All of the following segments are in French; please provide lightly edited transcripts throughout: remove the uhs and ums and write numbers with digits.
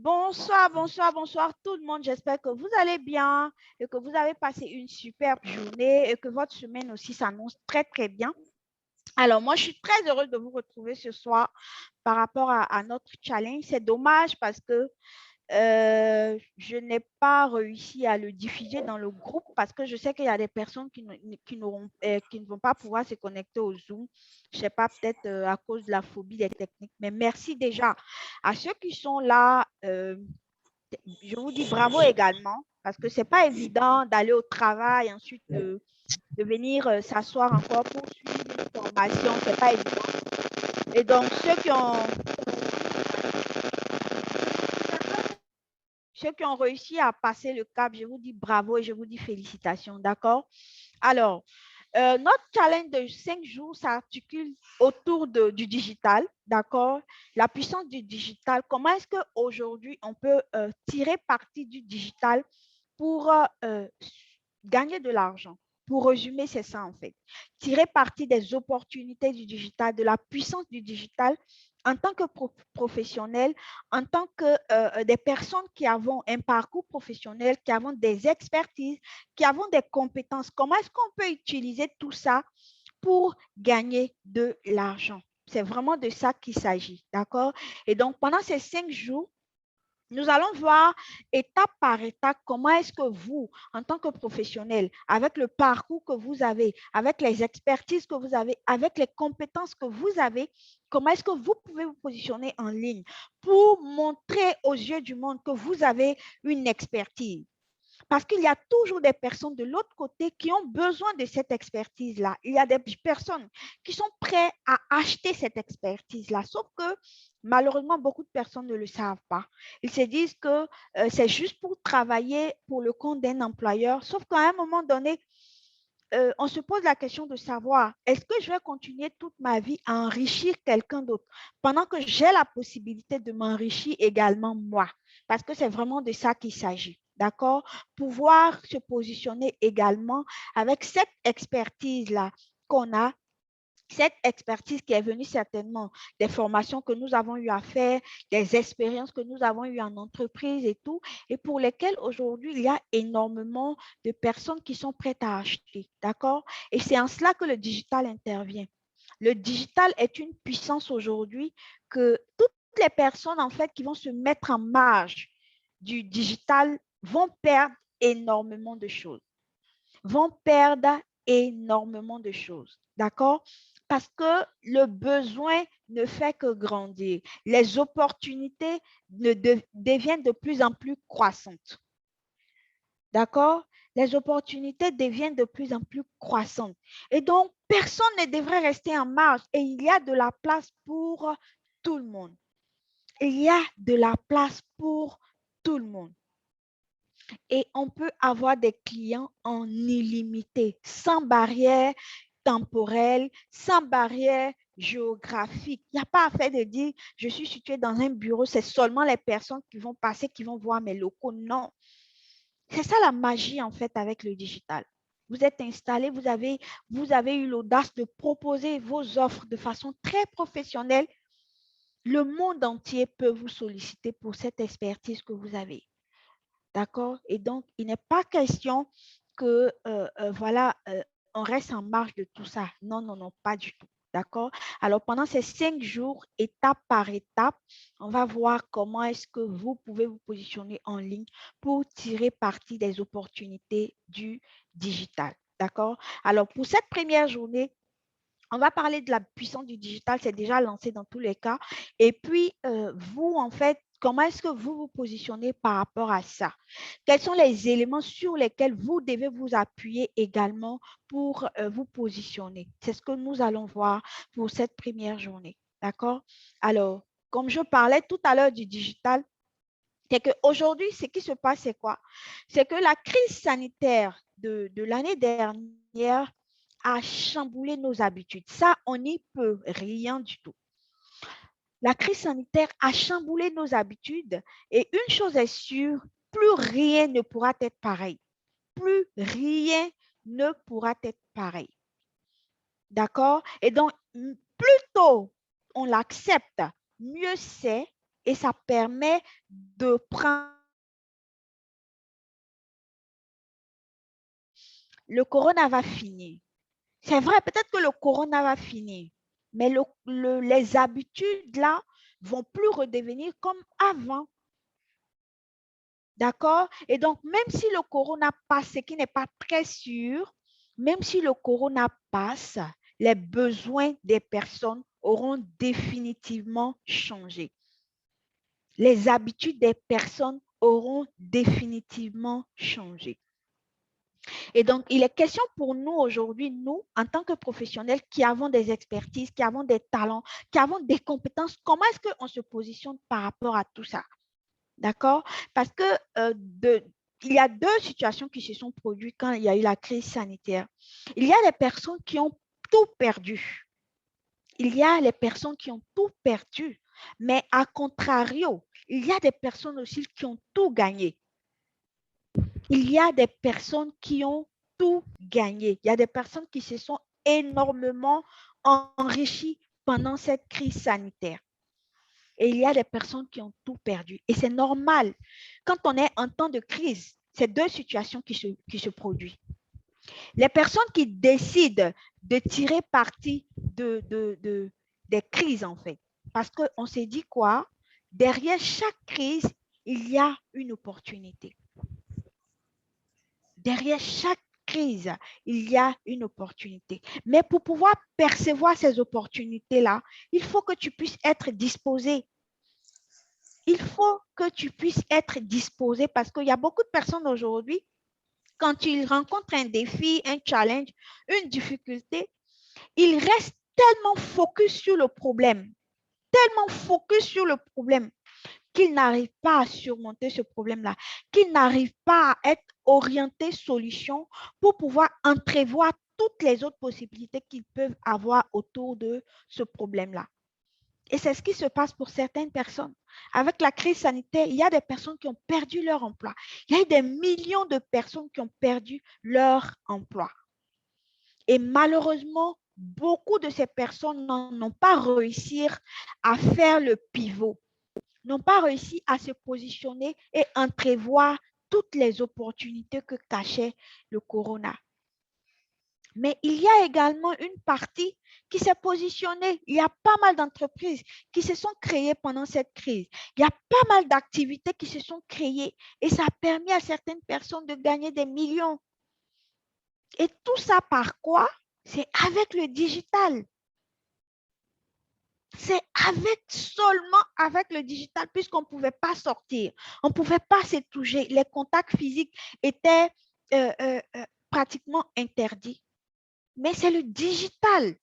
Bonsoir, bonsoir, bonsoir tout le monde. J'espère que vous allez bien et que vous avez passé une superbe journée et que votre semaine aussi s'annonce très, très bien. Alors, moi, je suis très heureuse de vous retrouver ce soir par rapport à notre challenge. C'est dommage parce que je n'ai pas réussi à le diffuser dans le groupe parce que je sais qu'il y a des personnes qui ne vont pas pouvoir se connecter au Zoom. Je ne sais pas, peut-être à cause de la phobie des techniques. Mais merci déjà à ceux qui sont là. Je vous dis bravo également parce que ce n'est pas évident d'aller au travail, ensuite de venir s'asseoir encore pour suivre une formation. Ce n'est pas évident. Et donc, ceux qui ont réussi à passer le cap, je vous dis bravo et je vous dis félicitations, d'accord? Alors, notre challenge de 5 jours s'articule autour du digital, d'accord? La puissance du digital, comment est-ce qu'aujourd'hui on peut tirer parti du digital pour gagner de l'argent? Pour résumer, c'est ça en fait. Tirer parti des opportunités du digital, de la puissance du digital en tant que professionnel, en tant que des personnes qui avons un parcours professionnel, qui avons des expertises, qui avons des compétences. Comment est-ce qu'on peut utiliser tout ça pour gagner de l'argent? C'est vraiment de ça qu'il s'agit, d'accord? Et donc, pendant ces 5 jours, nous allons voir étape par étape comment est-ce que vous, en tant que professionnel, avec le parcours que vous avez, avec les expertises que vous avez, avec les compétences que vous avez, comment est-ce que vous pouvez vous positionner en ligne pour montrer aux yeux du monde que vous avez une expertise. Parce qu'il y a toujours des personnes de l'autre côté qui ont besoin de cette expertise-là. Il y a des personnes qui sont prêtes à acheter cette expertise-là. Sauf que malheureusement, beaucoup de personnes ne le savent pas. Ils se disent que c'est juste pour travailler pour le compte d'un employeur. Sauf qu'à un moment donné, on se pose la question de savoir, est-ce que je vais continuer toute ma vie à enrichir quelqu'un d'autre pendant que j'ai la possibilité de m'enrichir également moi? Parce que c'est vraiment de ça qu'il s'agit. D'accord? Pouvoir se positionner également avec cette expertise-là qu'on a, cette expertise qui est venue certainement des formations que nous avons eu à faire, des expériences que nous avons eues en entreprise et tout, et pour lesquelles aujourd'hui, il y a énormément de personnes qui sont prêtes à acheter. D'accord? Et c'est en cela que le digital intervient. Le digital est une puissance aujourd'hui que toutes les personnes, en fait, qui vont se mettre en marge du digital vont perdre énormément de choses. Vont perdre énormément de choses. D'accord? Parce que le besoin ne fait que grandir. Les opportunités deviennent de plus en plus croissantes. D'accord? Les opportunités deviennent de plus en plus croissantes. Et donc, personne ne devrait rester en marge. Et il y a de la place pour tout le monde. Il y a de la place pour tout le monde. Et on peut avoir des clients en illimité, sans barrière temporelle, sans barrière géographique. Il n'y a pas à faire de dire, je suis situé dans un bureau, c'est seulement les personnes qui vont passer, qui vont voir mes locaux. Non. C'est ça la magie, en fait, avec le digital. Vous êtes installé, vous avez eu l'audace de proposer vos offres de façon très professionnelle. Le monde entier peut vous solliciter pour cette expertise que vous avez. D'accord? Et donc, il n'est pas question que, voilà, on reste en marge de tout ça. Non, non, non, pas du tout. D'accord? Alors, pendant ces 5 jours, étape par étape, on va voir comment est-ce que vous pouvez vous positionner en ligne pour tirer parti des opportunités du digital. D'accord? Alors, pour cette première journée, on va parler de la puissance du digital, c'est déjà lancé dans tous les cas. Et puis, vous, en fait, comment est-ce que vous vous positionnez par rapport à ça? Quels sont les éléments sur lesquels vous devez vous appuyer également pour vous positionner? C'est ce que nous allons voir pour cette première journée. D'accord? Alors, comme je parlais tout à l'heure du digital, c'est qu'aujourd'hui, ce qui se passe, c'est quoi? C'est que la crise sanitaire de l'année dernière a chamboulé nos habitudes. Ça, on n'y peut rien du tout. La crise sanitaire a chamboulé nos habitudes et une chose est sûre, plus rien ne pourra être pareil. Plus rien ne pourra être pareil. D'accord? Et donc, plus tôt on l'accepte, mieux c'est. et ça permet de prendre. Le corona va finir. C'est vrai, peut-être que le corona va finir, mais les habitudes là vont plus redevenir comme avant. D'accord? Et donc, même si le corona passe, ce qui n'est pas très sûr, même si le corona passe, les besoins des personnes auront définitivement changé. Les habitudes des personnes auront définitivement changé. Et donc, il est question pour nous aujourd'hui, nous, en tant que professionnels qui avons des expertises, qui avons des talents, qui avons des compétences, comment est-ce qu'on se positionne par rapport à tout ça? D'accord? Parce que il y a deux situations qui se sont produites quand il y a eu la crise sanitaire. Il y a des personnes qui ont tout perdu. Il y a les personnes qui ont tout perdu. Mais à contrario, il y a des personnes aussi qui ont tout gagné. Il y a des personnes qui ont tout gagné. Il y a des personnes qui se sont énormément enrichies pendant cette crise sanitaire. Et il y a des personnes qui ont tout perdu. Et c'est normal. Quand on est en temps de crise, c'est deux situations qui se produisent. Les personnes qui décident de tirer parti des crises, en fait. Parce qu'on s'est dit quoi? Derrière chaque crise, il y a une opportunité. Derrière chaque crise, il y a une opportunité. Mais pour pouvoir percevoir ces opportunités-là, il faut que tu puisses être disposé. Il faut que tu puisses être disposé parce qu'il y a beaucoup de personnes aujourd'hui, quand ils rencontrent un défi, un challenge, une difficulté, ils restent tellement focus sur le problème, tellement focus sur le problème qu'ils n'arrivent pas à surmonter ce problème-là, qu'ils n'arrivent pas à être orientés solution pour pouvoir entrevoir toutes les autres possibilités qu'ils peuvent avoir autour de ce problème-là. Et c'est ce qui se passe pour certaines personnes. Avec la crise sanitaire, il y a des personnes qui ont perdu leur emploi. Il y a eu des millions de personnes qui ont perdu leur emploi. Et malheureusement, beaucoup de ces personnes n'ont pas réussi à faire le pivot, n'ont pas réussi à se positionner et entrevoir toutes les opportunités que cachait le corona. Mais il y a également une partie qui s'est positionnée. Il y a pas mal d'entreprises qui se sont créées pendant cette crise. Il y a pas mal d'activités qui se sont créées et ça a permis à certaines personnes de gagner des millions. Et tout ça par quoi? C'est avec le digital. C'est seulement avec le digital puisqu'on ne pouvait pas sortir. On ne pouvait pas se toucher. Les contacts physiques étaient pratiquement interdits. Mais c'est le digital.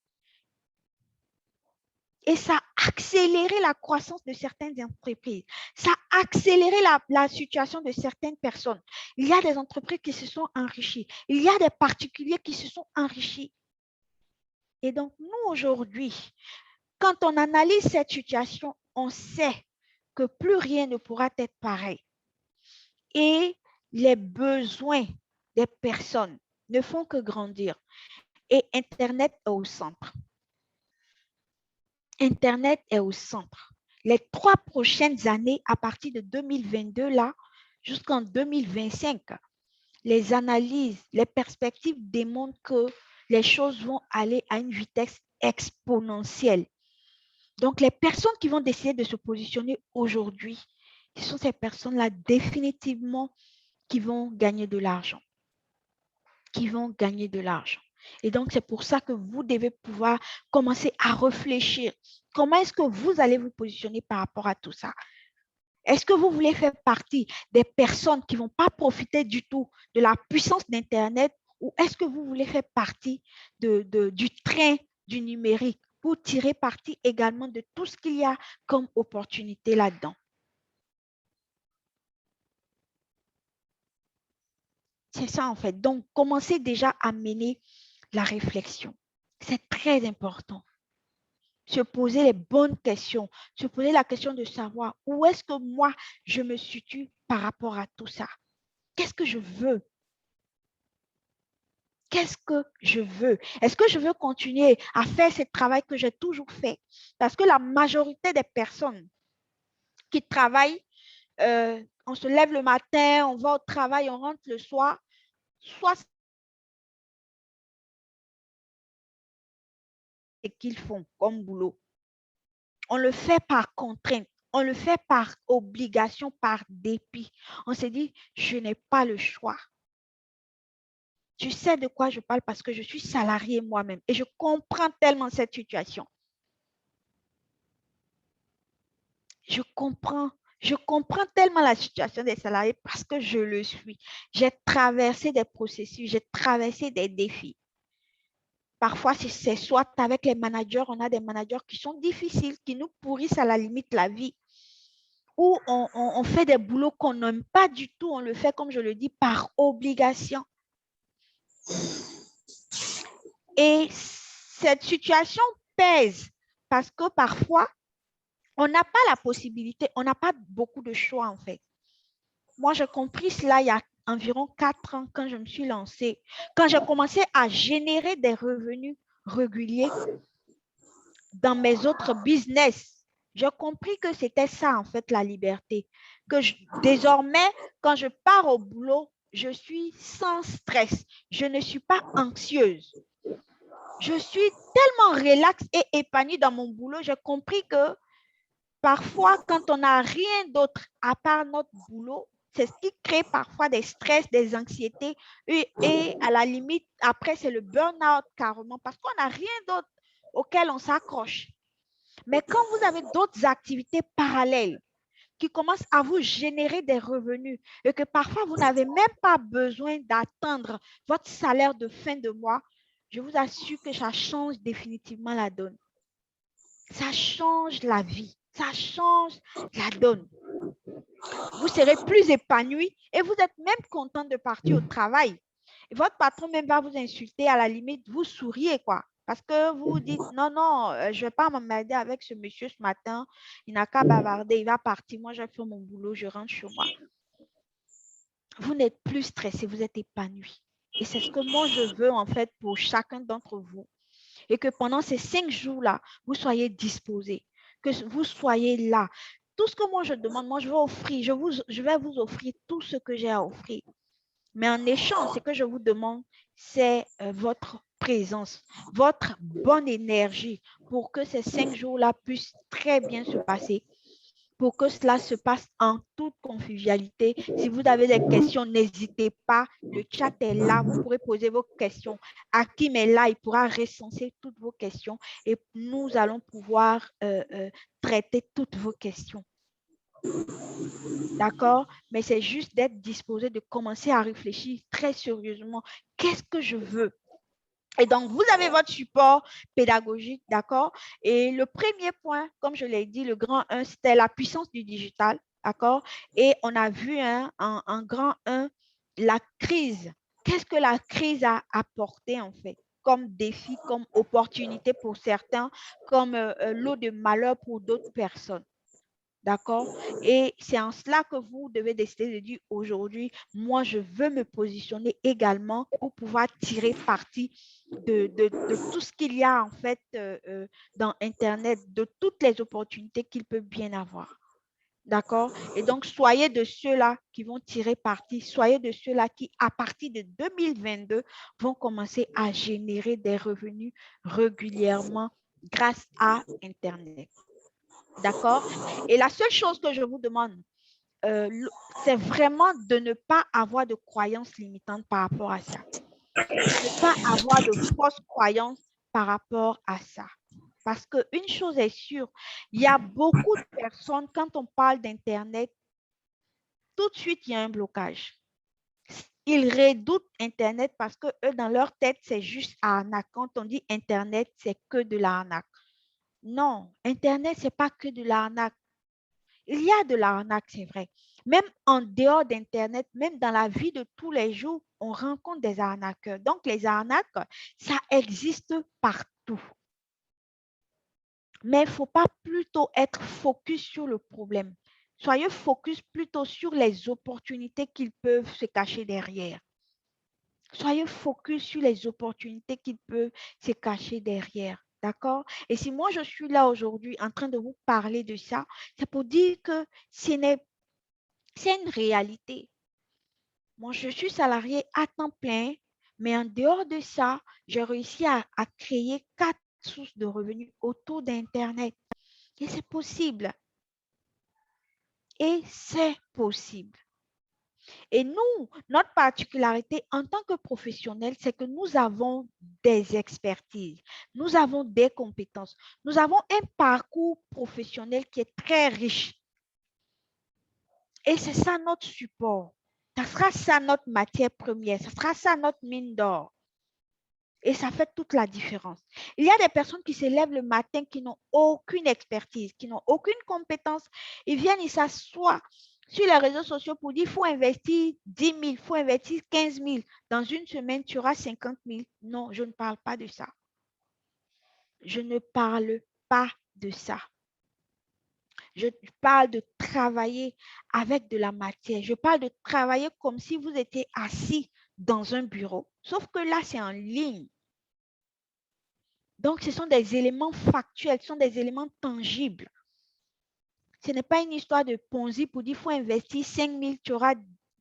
Et ça a accéléré la croissance de certaines entreprises. Ça a accéléré la situation de certaines personnes. Il y a des entreprises qui se sont enrichies. Il y a des particuliers qui se sont enrichis. Et donc, nous, aujourd'hui, quand on analyse cette situation, on sait que plus rien ne pourra être pareil. Et les besoins des personnes ne font que grandir. Et Internet est au centre. Internet est au centre. Les 3 prochaines années, à partir de 2022, là, jusqu'en 2025, les analyses, les perspectives démontrent que les choses vont aller à une vitesse exponentielle. Donc, les personnes qui vont décider de se positionner aujourd'hui, ce sont ces personnes-là définitivement qui vont gagner de l'argent. Qui vont gagner de l'argent. Et donc, c'est pour ça que vous devez pouvoir commencer à réfléchir. Comment est-ce que vous allez vous positionner par rapport à tout ça? Est-ce que vous voulez faire partie des personnes qui ne vont pas profiter du tout de la puissance d'Internet ou est-ce que vous voulez faire partie du train du numérique pour tirer parti également de tout ce qu'il y a comme opportunité là-dedans? C'est ça en fait. Donc, commencez déjà à mener la réflexion. C'est très important. Se poser les bonnes questions, se poser la question de savoir où est-ce que moi, je me situe par rapport à tout ça. Qu'est-ce que je veux? Qu'est-ce que je veux? Est-ce que je veux continuer à faire ce travail que j'ai toujours fait? Parce que la majorité des personnes qui travaillent, on se lève le matin, on va au travail, on rentre le soir, soit ce qu'ils font comme boulot. On le fait par contrainte, on le fait par obligation, par dépit. On se dit, je n'ai pas le choix. Je sais de quoi je parle parce que je suis salariée moi-même et je comprends tellement cette situation. Je comprends tellement la situation des salariés parce que je le suis. J'ai traversé des processus, j'ai traversé des défis. Parfois, c'est soit avec les managers, on a des managers qui sont difficiles, qui nous pourrissent à la limite la vie, ou on fait des boulots qu'on n'aime pas du tout, on le fait, comme je le dis, par obligation. Et cette situation pèse parce que parfois, on n'a pas la possibilité, on n'a pas beaucoup de choix en fait. Moi, j'ai compris cela il y a environ 4 ans quand je me suis lancée, quand j'ai commencé à générer des revenus réguliers dans mes autres business. J'ai compris que c'était ça, en fait, la liberté. Que désormais, quand je pars au boulot, je suis sans stress. Je ne suis pas anxieuse. Je suis tellement relaxe et épanouie dans mon boulot. J'ai compris que parfois, quand on n'a rien d'autre à part notre boulot, c'est ce qui crée parfois des stress, des anxiétés et à la limite, après, c'est le burn-out carrément parce qu'on n'a rien d'autre auquel on s'accroche. Mais quand vous avez d'autres activités parallèles qui commencent à vous générer des revenus et que parfois vous n'avez même pas besoin d'attendre votre salaire de fin de mois, je vous assure que ça change définitivement la donne. Ça change la vie. Ça change la donne. Vous serez plus épanoui et vous êtes même content de partir au travail. Et votre patron même va vous insulter, à la limite, vous souriez, quoi. Parce que vous vous dites, non, non, je ne vais pas m'emmerder avec ce monsieur ce matin. Il n'a qu'à bavarder, il va partir. Moi, je fais mon boulot, je rentre chez moi. Vous n'êtes plus stressé, vous êtes épanoui. Et c'est ce que moi, je veux, en fait, pour chacun d'entre vous. Et que pendant ces 5 jours-là, vous soyez disposés, que vous soyez là. Tout ce que moi, je demande, moi, je vais offrir, je vais vous offrir tout ce que j'ai à offrir. Mais en échange, ce que je vous demande, c'est votre présence, votre bonne énergie pour que ces 5 jours-là puissent très bien se passer, pour que cela se passe en toute convivialité. Si vous avez des questions, n'hésitez pas. Le chat est là. Vous pourrez poser vos questions. Hakim est là. Il pourra recenser toutes vos questions et nous allons pouvoir traiter toutes vos questions. D'accord? Mais c'est juste d'être disposé, de commencer à réfléchir très sérieusement. Qu'est-ce que je veux? Et donc, vous avez votre support pédagogique, d'accord? Et le premier point, comme je l'ai dit, le grand 1, c'était la puissance du digital, d'accord? Et on a vu en grand 1, la crise. Qu'est-ce que la crise a apporté en fait? Comme défi, comme opportunité pour certains, comme lot de malheur pour d'autres personnes. D'accord? Et c'est en cela que vous devez décider de dire aujourd'hui, moi, je veux me positionner également pour pouvoir tirer parti de tout ce qu'il y a en fait dans Internet, de toutes les opportunités qu'il peut bien avoir. D'accord? Et donc, soyez de ceux-là qui vont tirer parti, soyez de ceux-là qui, à partir de 2022, vont commencer à générer des revenus régulièrement grâce à Internet. D'accord? Et la seule chose que je vous demande, c'est vraiment de ne pas avoir de croyances limitantes par rapport à ça. De ne pas avoir de fausses croyances par rapport à ça. Parce qu'une chose est sûre, il y a beaucoup de personnes, quand on parle d'Internet, tout de suite, il y a un blocage. Ils redoutent Internet parce que eux, dans leur tête, c'est juste arnaque. Quand on dit Internet, c'est que de l'arnaque. Non, Internet, ce n'est pas que de l'arnaque. Il y a de l'arnaque, c'est vrai. Même en dehors d'Internet, même dans la vie de tous les jours, on rencontre des arnaqueurs. Donc, les arnaques, ça existe partout. Mais il ne faut pas plutôt être focus sur le problème. Soyez focus plutôt sur les opportunités qu'ils peuvent se cacher derrière. Soyez focus sur les opportunités qu'ils peuvent se cacher derrière. D'accord? Et si moi, je suis là aujourd'hui en train de vous parler de ça, c'est pour dire que c'est une réalité. Moi, je suis salarié à temps plein, mais en dehors de ça, j'ai réussi à créer 4 sources de revenus autour d'Internet. Et c'est possible. Et c'est possible. Et nous, notre particularité en tant que professionnels, c'est que nous avons des expertises, nous avons des compétences, nous avons un parcours professionnel qui est très riche. Et c'est ça notre support. Ça sera ça notre matière première, ça sera ça notre mine d'or. Et ça fait toute la différence. Il y a des personnes qui se lèvent le matin qui n'ont aucune expertise, qui n'ont aucune compétence. Ils viennent, ils s'assoient sur les réseaux sociaux pour dire, il faut investir 10 000, il faut investir 15 000. Dans une semaine, tu auras 50 000. Non, je ne parle pas de ça. Je ne parle pas de ça. Je parle de travailler avec de la matière. Je parle de travailler comme si vous étiez assis dans un bureau. Sauf que là, c'est en ligne. Donc, ce sont des éléments factuels, ce sont des éléments tangibles. Ce n'est pas une histoire de Ponzi pour dire qu'il faut investir 5 000, tu auras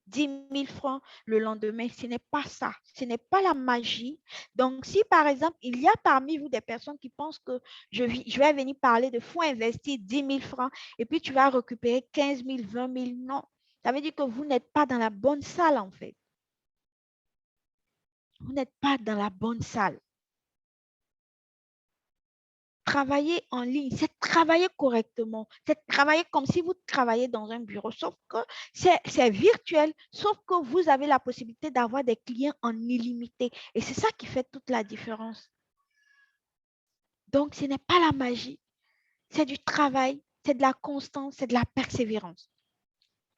10 000 francs le lendemain. Ce n'est pas ça. Ce n'est pas la magie. Donc, si par exemple, il y a parmi vous des personnes qui pensent que je vais venir parler de faut investir 10 000 francs et puis tu vas récupérer 15 000, 20 000, non. Ça veut dire que vous n'êtes pas dans la bonne salle en fait. Vous n'êtes pas dans la bonne salle. Travailler en ligne, c'est travailler correctement, c'est travailler comme si vous travaillez dans un bureau, sauf que c'est virtuel, sauf que vous avez la possibilité d'avoir des clients en illimité. Et c'est ça qui fait toute la différence. Donc, ce n'est pas la magie, c'est du travail, c'est de la constance, c'est de la persévérance.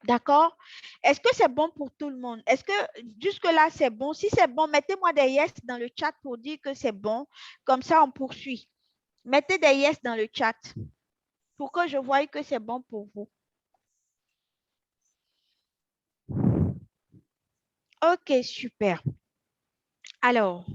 D'accord? Est-ce que c'est bon pour tout le monde? Est-ce que jusque-là, c'est bon? Si c'est bon, mettez-moi des yes dans le chat pour dire que c'est bon. Comme ça, on poursuit. Mettez des yes dans le chat pour que je voie que c'est bon pour vous. Ok, super. Alors,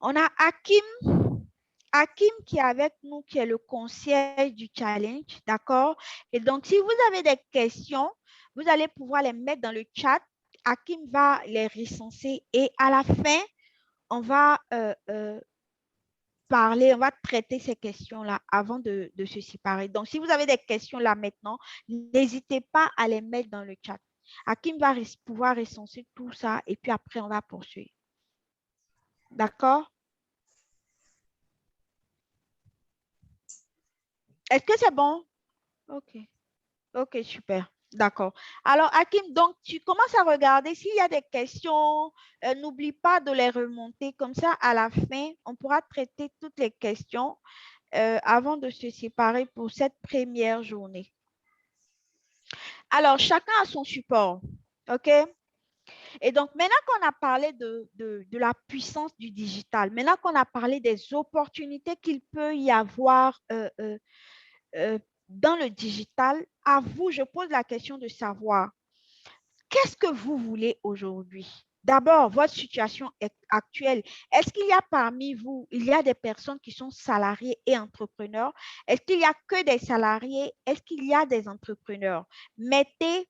on a Hakim qui est avec nous, qui est le concierge du challenge, d'accord? Et donc, si vous avez des questions, vous allez pouvoir les mettre dans le chat. Hakim va les recenser et à la fin, on va parler, on va traiter ces questions-là avant de se séparer. Donc, si vous avez des questions là maintenant, n'hésitez pas à les mettre dans le chat. Hakim va pouvoir recenser tout ça et puis après, on va poursuivre. D'accord? Est-ce que c'est bon? OK. OK, super. D'accord. Alors, Hakim, donc, tu commences à regarder s'il y a des questions. N'oublie pas de les remonter. Comme ça, à la fin, on pourra traiter toutes les questions avant de se séparer pour cette première journée. Alors, chacun a son support. OK? Et donc, maintenant qu'on a parlé de la puissance du digital, maintenant qu'on a parlé des opportunités qu'il peut y avoir dans le digital, à vous, je pose la question de savoir qu'est-ce que vous voulez aujourd'hui? D'abord, votre situation actuelle. Est-ce qu'il y a parmi vous, il y a des personnes qui sont salariés et entrepreneurs? Est-ce qu'il y a que des salariés? Est-ce qu'il y a des entrepreneurs? Mettez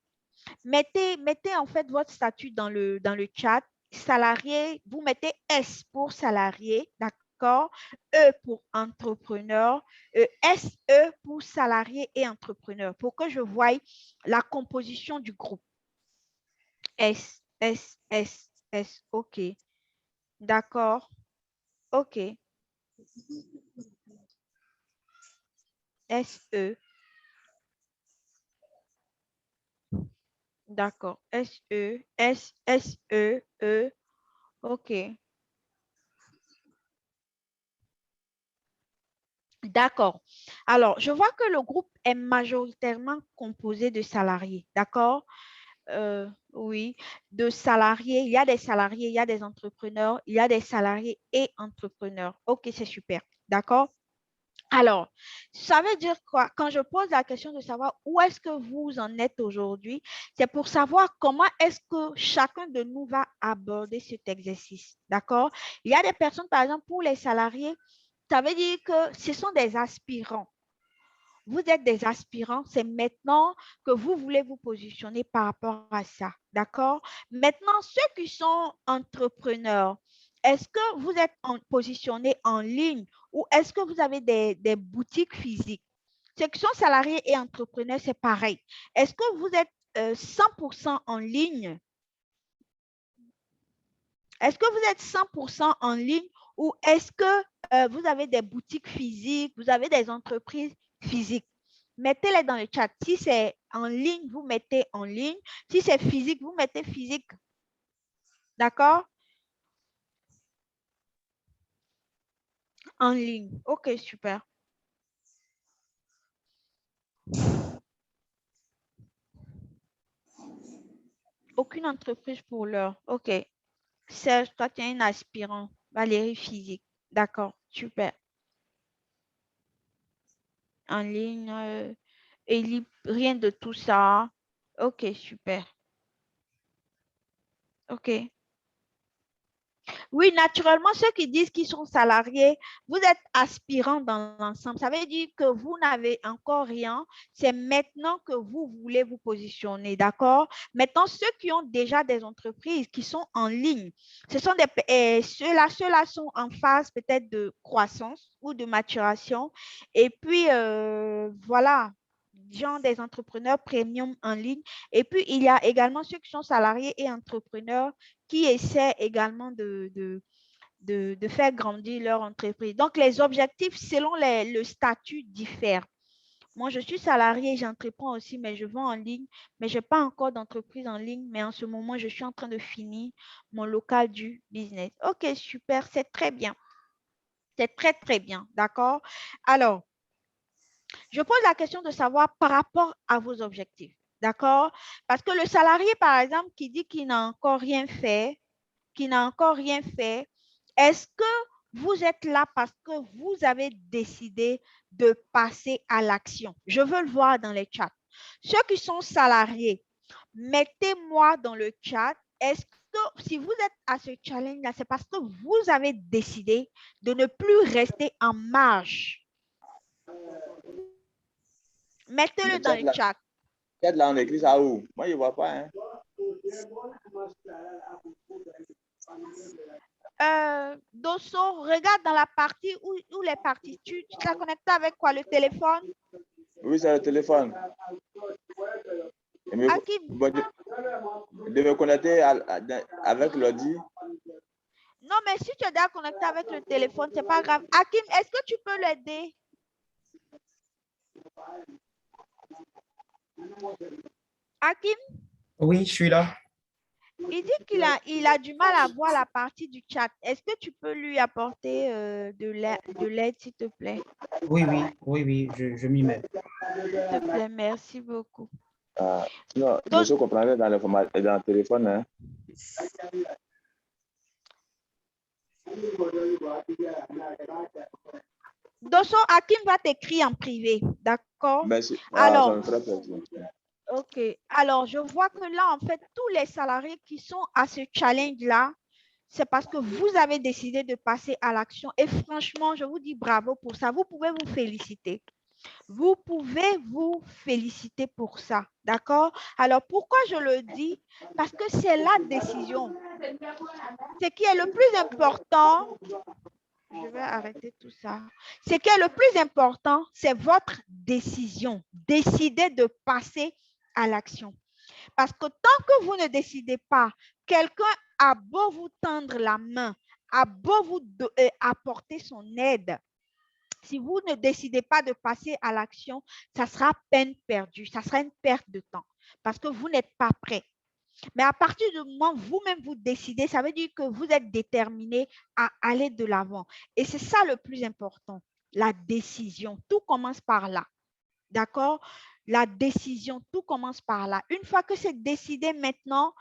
en fait votre statut dans le chat. Salarié, vous mettez S pour salarié, d'accord? E pour entrepreneur, SE pour salarié et entrepreneur, pour que je voie la composition du groupe. S, S, S, S, OK. D'accord. OK. SE. D'accord. SE, S, S, E, E. OK. D'accord. Alors, je vois que le groupe est majoritairement composé de salariés. D'accord? Oui, de salariés. Il y a des salariés, il y a des entrepreneurs, il y a des salariés et entrepreneurs. OK, c'est super. D'accord? Alors, ça veut dire quoi? Quand je pose la question de savoir où est-ce que vous en êtes aujourd'hui, c'est pour savoir comment est-ce que chacun de nous va aborder cet exercice. D'accord? Il y a des personnes, par exemple, pour les salariés, Ça veut dire que ce sont des aspirants. Vous êtes des aspirants, c'est maintenant que vous voulez vous positionner par rapport à ça. D'accord? Maintenant, ceux qui sont entrepreneurs, est-ce que vous êtes positionnés en ligne ou est-ce que vous avez des boutiques physiques? Ceux qui sont salariés et entrepreneurs, c'est pareil. Est-ce que vous êtes 100% en ligne? Est-ce que vous êtes 100% en ligne ou est-ce que vous avez des boutiques physiques, vous avez des entreprises physiques? Mettez-les dans le chat. Si c'est en ligne, vous mettez en ligne. Si c'est physique, vous mettez physique. D'accord? En ligne. OK, super. Aucune entreprise pour l'heure. OK. Serge, toi, tu es un aspirant. Valérie, physique. D'accord, super. En ligne, Élie, rien de tout ça. OK, super. OK. Oui, naturellement, ceux qui disent qu'ils sont salariés, vous êtes aspirants dans l'ensemble. Ça veut dire que vous n'avez encore rien. C'est maintenant que vous voulez vous positionner, d'accord? Maintenant, ceux qui ont déjà des entreprises qui sont en ligne, ce sont ceux-là sont en phase peut-être de croissance ou de maturation. Et puis, voilà, genre des entrepreneurs premium en ligne. Et puis, il y a également ceux qui sont salariés et entrepreneurs qui essaient également de faire grandir leur entreprise. Donc, les objectifs selon le statut diffèrent. Moi, je suis salarié, j'entreprends aussi, mais je vends en ligne, mais je n'ai pas encore d'entreprise en ligne, mais en ce moment, je suis en train de finir mon local du business. OK, super, c'est très bien. C'est très, très bien, d'accord? Alors, je pose la question de savoir par rapport à vos objectifs, d'accord? Parce que le salarié, par exemple, qui dit qu'il n'a encore rien fait, est-ce que vous êtes là parce que vous avez décidé de passer à l'action? Je veux le voir dans les chats. Ceux qui sont salariés, mettez-moi dans le chat, est-ce que si vous êtes à ce challenge-là, c'est parce que vous avez décidé de ne plus rester en marge? Mettez-le dans le chat. Là, on écrit ça où? Moi, je ne vois pas. Dosso, regarde dans la partie où les parties. Tu t'as connecté avec quoi? Le téléphone? Oui, c'est le téléphone. Hakim. De me connecter avec l'ordi. Non, mais si tu es déjà connecté avec le téléphone, ce n'est pas grave. Hakim, est-ce que tu peux l'aider? Hakim? Oui, je suis là. Il dit qu'il a du mal à voir la partie du chat. Est-ce que tu peux lui apporter de l'aide, s'il te plaît? Oui, je m'y mets. S'il te plaît, merci beaucoup. Non, Donc, je comprends dans le téléphone. Hein. Dosso, Hakim va t'écrire en privé, d'accord? Merci. Alors, ça me ferait plaisir. OK. Alors, je vois que là, en fait, tous les salariés qui sont à ce challenge-là, c'est parce que vous avez décidé de passer à l'action. Et franchement, je vous dis bravo pour ça. Vous pouvez vous féliciter. Vous pouvez vous féliciter pour ça. D'accord? Alors, pourquoi je le dis? Parce que c'est la décision. Ce qui est le plus important, je vais arrêter tout ça. Ce qui est le plus important, c'est votre décision. Décidez de passer à l'action. Parce que tant que vous ne décidez pas, quelqu'un a beau vous tendre la main, a beau vous apporter son aide, si vous ne décidez pas de passer à l'action, ça sera peine perdue, ça sera une perte de temps parce que vous n'êtes pas prêt. Mais à partir du moment où vous-même vous décidez, ça veut dire que vous êtes déterminé à aller de l'avant. Et c'est ça le plus important, la décision. Tout commence par là. D'accord? La décision, tout commence par là. Une fois que c'est décidé maintenant,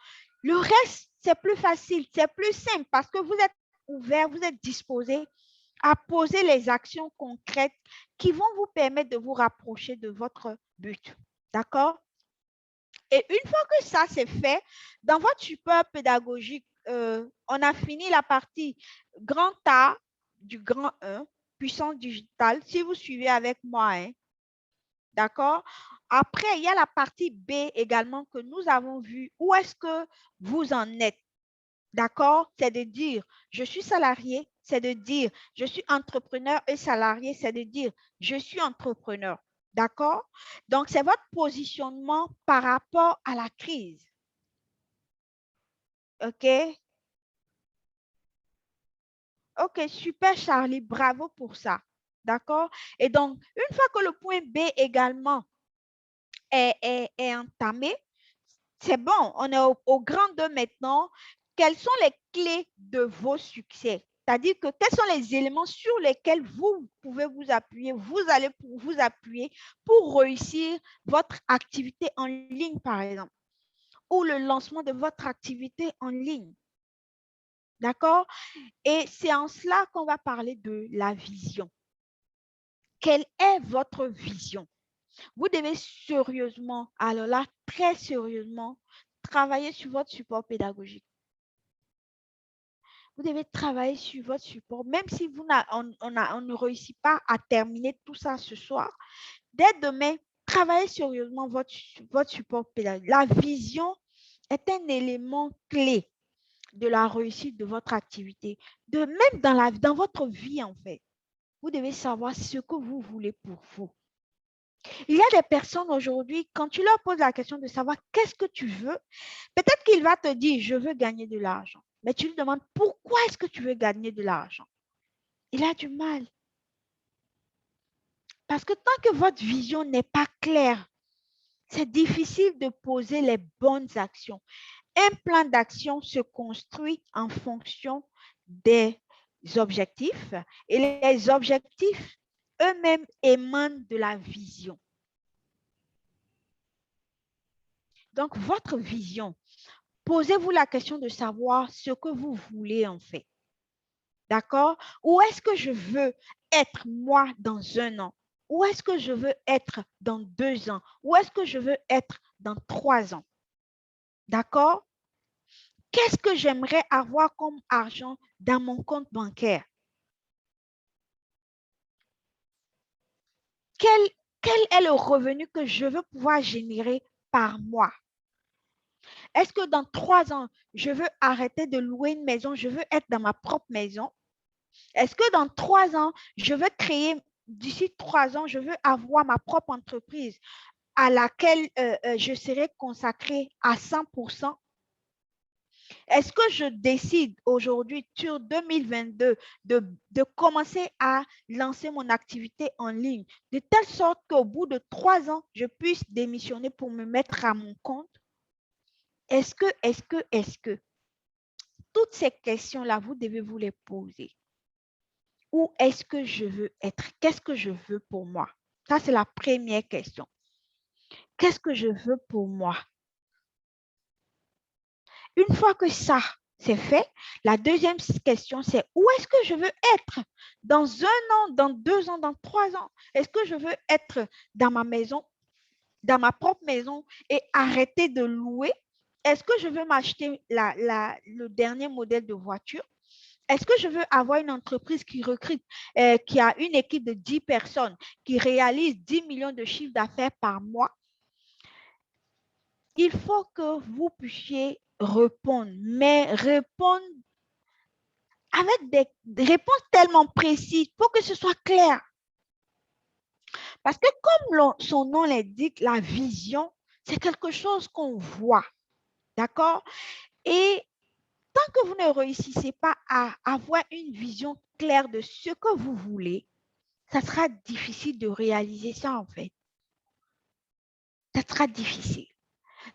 le reste, c'est plus facile, c'est plus simple parce que vous êtes ouvert, vous êtes disposé à poser les actions concrètes qui vont vous permettre de vous rapprocher de votre but. D'accord? Et une fois que ça c'est fait, dans votre support pédagogique, on a fini la partie grand A du grand 1, puissance digitale, si vous suivez avec moi, hein, d'accord? Après, il y a la partie B également que nous avons vue. Où est-ce que vous en êtes? D'accord? C'est de dire, je suis salarié, c'est de dire, je suis entrepreneur et salarié, c'est de dire, je suis entrepreneur. D'accord? Donc, c'est votre positionnement par rapport à la crise. OK? OK, super, Charlie. Bravo pour ça. D'accord? Et donc, une fois que le point B également est entamé, c'est bon, on est au grand 2 maintenant. Quelles sont les clés de vos succès? C'est-à-dire que quels sont les éléments sur lesquels vous pouvez vous appuyer, vous allez vous appuyer pour réussir votre activité en ligne, par exemple, ou le lancement de votre activité en ligne. D'accord? Et c'est en cela qu'on va parler de la vision. Quelle est votre vision? Vous devez sérieusement, alors là, très sérieusement, travailler sur votre support pédagogique. Vous devez travailler sur votre support, même si on ne réussit pas à terminer tout ça ce soir. Dès demain, travaillez sérieusement votre support pédagogique. La vision est un élément clé de la réussite de votre activité, de même dans votre vie en fait. Vous devez savoir ce que vous voulez pour vous. Il y a des personnes aujourd'hui, quand tu leur poses la question de savoir qu'est-ce que tu veux, peut-être qu'il va te dire, je veux gagner de l'argent. Mais tu lui demandes, pourquoi est-ce que tu veux gagner de l'argent? Il a du mal. Parce que tant que votre vision n'est pas claire, c'est difficile de poser les bonnes actions. Un plan d'action se construit en fonction des objectifs et les objectifs eux-mêmes émanent de la vision. Donc, votre vision, posez-vous la question de savoir ce que vous voulez en fait. D'accord? Où est-ce que je veux être moi dans 1 an? Où est-ce que je veux être dans 2 ans? Où est-ce que je veux être dans 3 ans? D'accord? Qu'est-ce que j'aimerais avoir comme argent dans mon compte bancaire? Quel est le revenu que je veux pouvoir générer par mois? Est-ce que dans 3 ans, je veux arrêter de louer une maison, je veux être dans ma propre maison? Est-ce que dans 3 ans, je veux créer, d'ici 3 ans, je veux avoir ma propre entreprise à laquelle je serai consacrée à 100%? Est-ce que je décide aujourd'hui, sur 2022, de commencer à lancer mon activité en ligne, de telle sorte qu'au bout de 3 ans, je puisse démissionner pour me mettre à mon compte? Est-ce que toutes ces questions-là, vous devez vous les poser. Où est-ce que je veux être? Qu'est-ce que je veux pour moi? Ça, c'est la première question. Qu'est-ce que je veux pour moi? Une fois que ça, c'est fait, la deuxième question, c'est où est-ce que je veux être? Dans 1 an, dans 2 ans, dans 3 ans? Est-ce que je veux être dans ma maison, dans ma propre maison et arrêter de louer? Est-ce que je veux m'acheter le dernier modèle de voiture? Est-ce que je veux avoir une entreprise qui recrute, qui a une équipe de 10 personnes, qui réalise 10 millions de chiffres d'affaires par mois? Il faut que vous puissiez répondre, mais répondre avec des réponses tellement précises pour que ce soit clair. Parce que comme son nom l'indique, la vision, c'est quelque chose qu'on voit. D'accord? Et tant que vous ne réussissez pas à avoir une vision claire de ce que vous voulez, ça sera difficile de réaliser ça en fait. Ça sera difficile.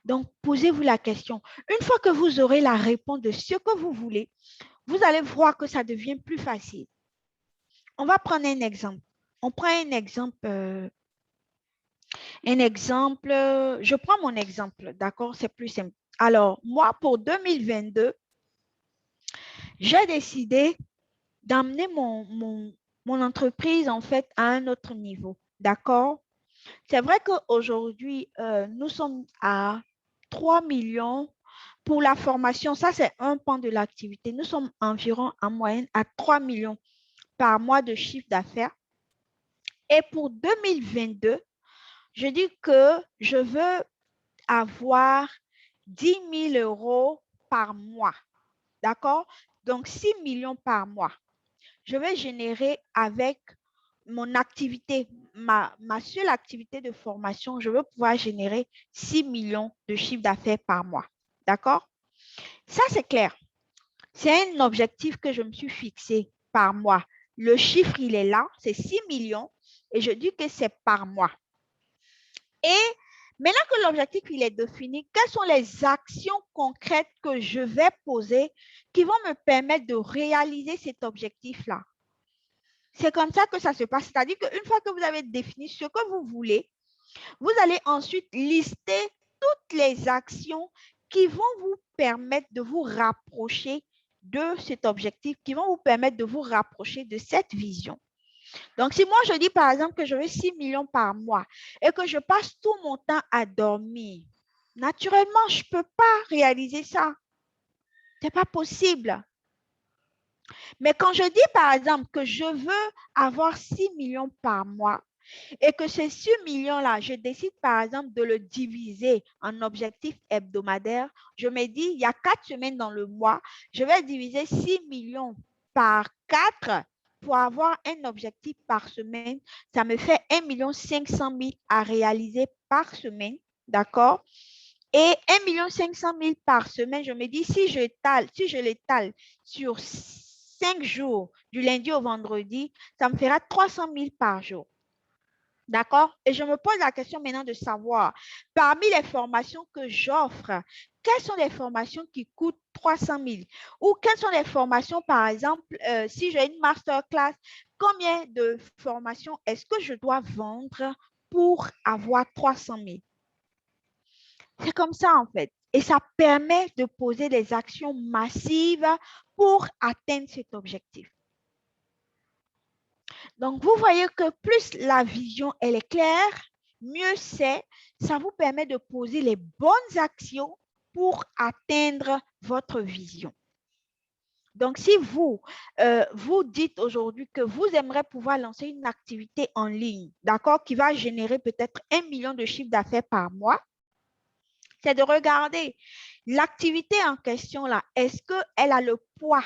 Donc, posez-vous la question. Une fois que vous aurez la réponse de ce que vous voulez, vous allez voir que ça devient plus facile. On va prendre un exemple. On prend un exemple. Je prends mon exemple, d'accord? C'est plus simple. Alors, moi, pour 2022, j'ai décidé d'amener mon entreprise, en fait, à un autre niveau, d'accord? C'est vrai qu'aujourd'hui, nous sommes à 3 millions pour la formation. Ça, c'est un pan de l'activité. Nous sommes environ en moyenne à 3 millions par mois de chiffre d'affaires. Et pour 2022, je dis que je veux avoir 10 000 euros par mois. D'accord? Donc, 6 millions par mois. Je vais générer avec mon activité, ma seule activité de formation, je veux pouvoir générer 6 millions de chiffre d'affaires par mois. D'accord? Ça, c'est clair. C'est un objectif que je me suis fixé par mois. Le chiffre, il est là, c'est 6 millions et je dis que c'est par mois. Et maintenant que l'objectif, il est défini, quelles sont les actions concrètes que je vais poser qui vont me permettre de réaliser cet objectif-là? C'est comme ça que ça se passe. C'est-à-dire qu'une fois que vous avez défini ce que vous voulez, vous allez ensuite lister toutes les actions qui vont vous permettre de vous rapprocher de cet objectif, qui vont vous permettre de vous rapprocher de cette vision. Donc, si moi, je dis par exemple que je veux 6 millions par mois et que je passe tout mon temps à dormir, naturellement, je ne peux pas réaliser ça. Ce n'est pas possible. Mais quand je dis par exemple que je veux avoir 6 millions par mois et que ces 6 millions-là, je décide par exemple de le diviser en objectifs hebdomadaires, je me dis, il y a 4 semaines dans le mois, je vais diviser 6 millions par 4 pour avoir un objectif par semaine. Ça me fait 1 500 000 à réaliser par semaine, d'accord? Et 1 500 000 par semaine, je me dis, si je l'étale sur 5 jours, du lundi au vendredi, ça me fera 300 000 par jour. D'accord? Et je me pose la question maintenant de savoir, parmi les formations que j'offre, quelles sont les formations qui coûtent 300 000? Ou quelles sont les formations, par exemple, si j'ai une masterclass, combien de formations est-ce que je dois vendre pour avoir 300 000? C'est comme ça, en fait. Et ça permet de poser des actions massives pour atteindre cet objectif. Donc, vous voyez que plus la vision, elle est claire, mieux c'est. Ça vous permet de poser les bonnes actions pour atteindre votre vision. Donc, si vous, vous dites aujourd'hui que vous aimeriez pouvoir lancer une activité en ligne, d'accord, qui va générer peut-être 1 million de chiffre d'affaires par mois, c'est de regarder l'activité en question là, est-ce qu'elle a le poids?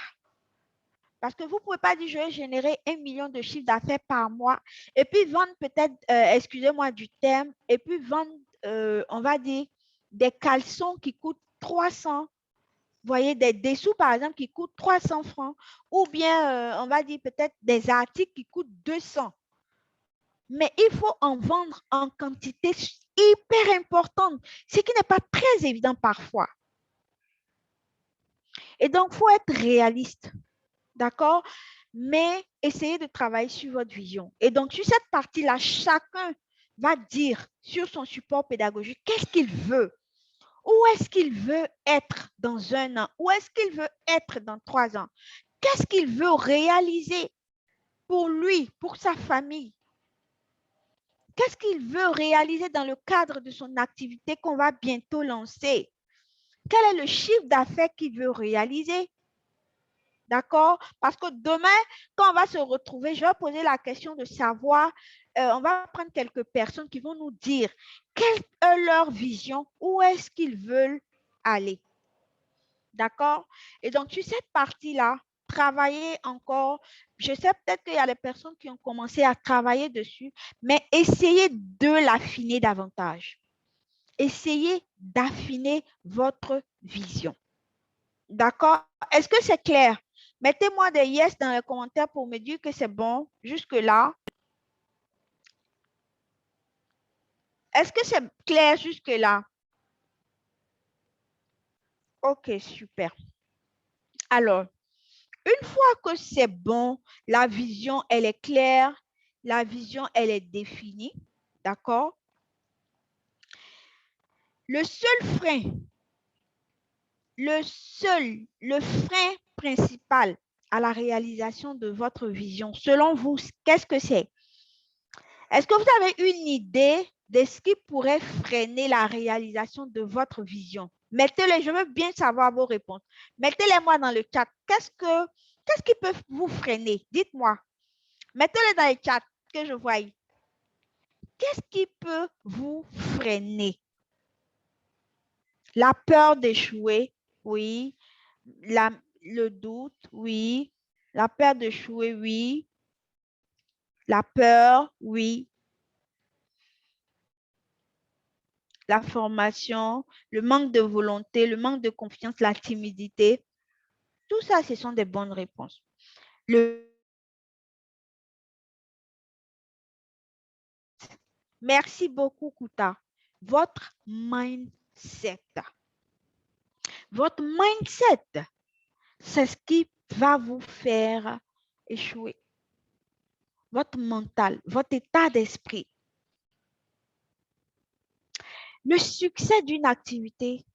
Parce que vous ne pouvez pas dire, je vais générer 1 million de chiffre d'affaires par mois et puis vendre peut-être, excusez-moi du terme, et puis vendre, on va dire, des caleçons qui coûtent 300. Vous voyez, des dessous, par exemple, qui coûtent 300 francs ou bien, on va dire peut-être des articles qui coûtent 200. Mais il faut en vendre en quantité hyper importante, ce qui n'est pas très évident parfois. Et donc, il faut être réaliste. D'accord? Mais essayez de travailler sur votre vision. Et donc, sur cette partie-là, chacun va dire sur son support pédagogique qu'est-ce qu'il veut. Où est-ce qu'il veut être dans 1 an? Où est-ce qu'il veut être dans 3 ans? Qu'est-ce qu'il veut réaliser pour lui, pour sa famille? Qu'est-ce qu'il veut réaliser dans le cadre de son activité qu'on va bientôt lancer? Quel est le chiffre d'affaires qu'il veut réaliser? D'accord? Parce que demain, quand on va se retrouver, je vais poser la question de savoir, on va prendre quelques personnes qui vont nous dire quelle est leur vision, où est-ce qu'ils veulent aller. D'accord? Et donc, sur cette partie-là, travailler encore. Je sais peut-être qu'il y a des personnes qui ont commencé à travailler dessus, mais essayez de l'affiner davantage. Essayez d'affiner votre vision. D'accord? Est-ce que c'est clair? Mettez-moi des yes dans les commentaires pour me dire que c'est bon jusque-là. Est-ce que c'est clair jusque-là? Ok, super. Alors, une fois que c'est bon, la vision, elle est claire, la vision, elle est définie, d'accord? Le seul frein, le frein principal à la réalisation de votre vision, selon vous, qu'est-ce que c'est? Est-ce que vous avez une idée de ce qui pourrait freiner la réalisation de votre vision? Mettez-les, je veux bien savoir vos réponses. Mettez-les moi dans le chat. Qu'est-ce qui peut vous freiner? Dites-moi. Mettez-le dans les chats que je vois. Qu'est-ce qui peut vous freiner? La peur d'échouer, oui. Le doute, oui. La peur d'échouer, oui. La peur, oui. La formation, le manque de volonté, le manque de confiance, la timidité. Tout ça, ce sont des bonnes réponses. Merci beaucoup, Kuta. Votre mindset. Votre mindset, c'est ce qui va vous faire échouer. Votre mental, votre état d'esprit. Le succès d'une activité,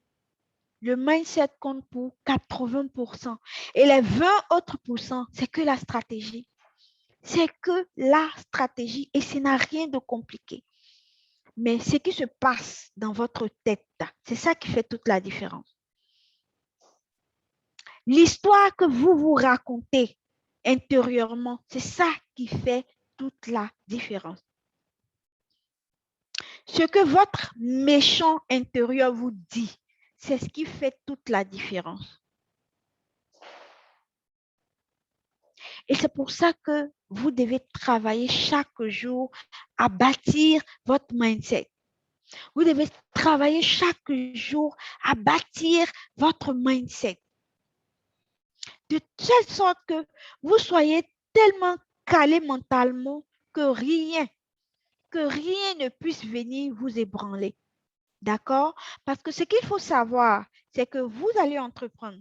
le mindset compte pour 80%. Et les 20 autres pourcents, c'est que la stratégie. C'est que la stratégie et ça n'a rien de compliqué. Mais ce qui se passe dans votre tête, c'est ça qui fait toute la différence. L'histoire que vous vous racontez intérieurement, c'est ça qui fait toute la différence. Ce que votre méchant intérieur vous dit, c'est ce qui fait toute la différence. Et c'est pour ça que vous devez travailler chaque jour à bâtir votre mindset. Vous devez travailler chaque jour à bâtir votre mindset. De telle sorte que vous soyez tellement calé mentalement que rien ne puisse venir vous ébranler. D'accord? Parce que ce qu'il faut savoir, c'est que vous allez entreprendre.